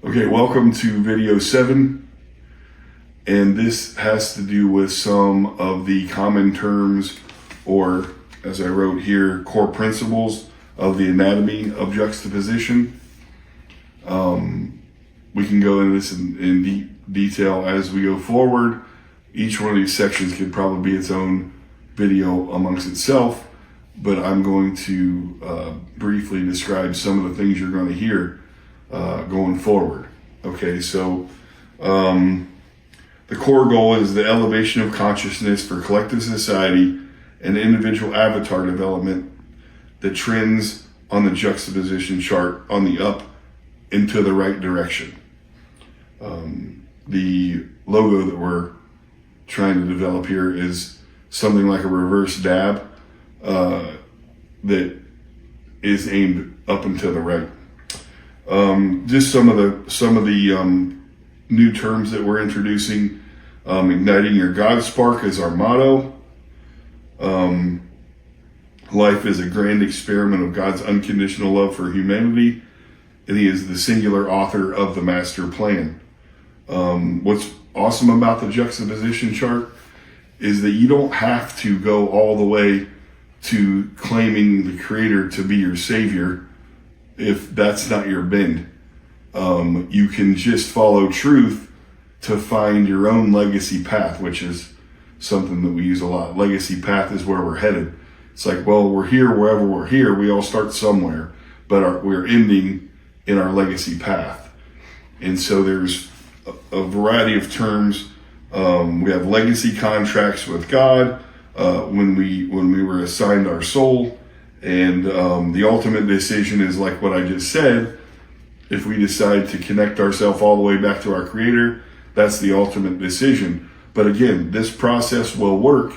Okay, welcome to video 7, and this has to do with some of the common terms, or as I wrote here, core principles of the anatomy of juxtaposition. We can go into this in detail as we go forward. Each one of these sections could probably be its own video amongst itself, but I'm going to briefly describe some of the things you're going to hear going forward. Okay, so the core goal is the elevation of consciousness for collective society and individual avatar development that trends on the juxtaposition chart on the up into the right direction. The logo that we're trying to develop here is something like a reverse dab that is aimed up and to the right. Just some of the new terms that we're introducing. Igniting your God spark is our motto. Life is a grand experiment of God's unconditional love for humanity, and He is the singular author of the master plan. What's awesome about the juxtaposition chart is that you don't have to go all the way to claiming the Creator to be your Savior if that's not your bend. You can just follow truth to find your own legacy path, which is something that we use a lot. Legacy path is where we're headed. It's like, well, we're here wherever we're here. We all start somewhere, but we're ending in our legacy path. And so there's a variety of terms. We have legacy contracts with God when we were assigned our soul. And the ultimate decision is like what I just said. If we decide to connect ourselves all the way back to our Creator, that's the ultimate decision. But again, this process will work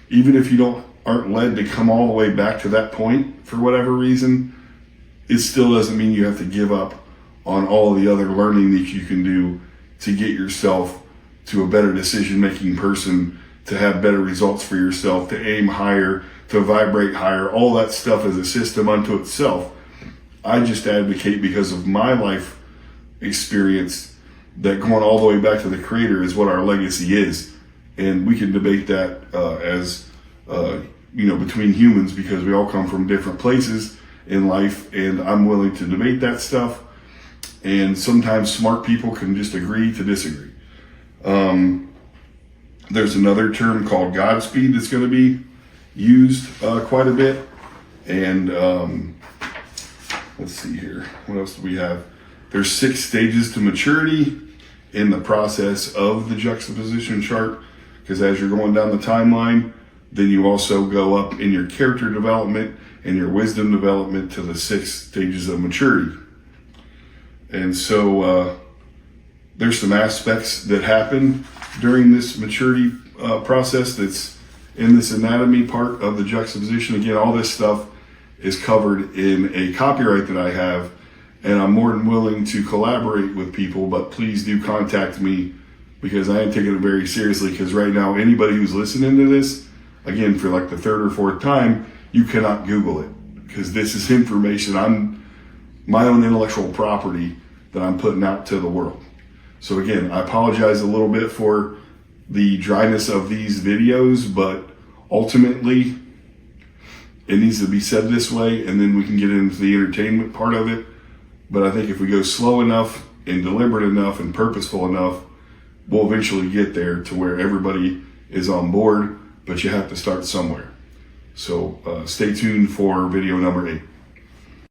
even if you aren't led to come all the way back to that point for whatever reason. It still doesn't mean you have to give up on all the other learning that you can do to get yourself to a better decision-making person, to have better results for yourself, to aim higher, to vibrate higher. All that stuff is a system unto itself. I just advocate, because of my life experience, that going all the way back to the Creator is what our legacy is. And we can debate that between humans, because we all come from different places in life, and I'm willing to debate that stuff. And sometimes smart people can just agree to disagree. There's another term called Godspeed that's going to be used quite a bit. And let's see here. What else do we have? There's 6 stages to maturity in the process of the juxtaposition chart, because as you're going down the timeline, then you also go up in your character development and your wisdom development to the 6 stages of maturity. And so there's some aspects that happen during this maturity process that's in this anatomy part of the juxtaposition. Again, all this stuff is covered in a copyright that I have, and I'm more than willing to collaborate with people, but please do contact me, because I am taking it very seriously. Because right now, anybody who's listening to this, again, for like the 3rd or 4th time, you cannot Google it, because this is information, my own intellectual property that I'm putting out to the world. So again, I apologize a little bit for the dryness of these videos, but ultimately it needs to be said this way, and then we can get into the entertainment part of it. But I think if we go slow enough and deliberate enough and purposeful enough, we'll eventually get there to where everybody is on board, but you have to start somewhere. So stay tuned for video number 8.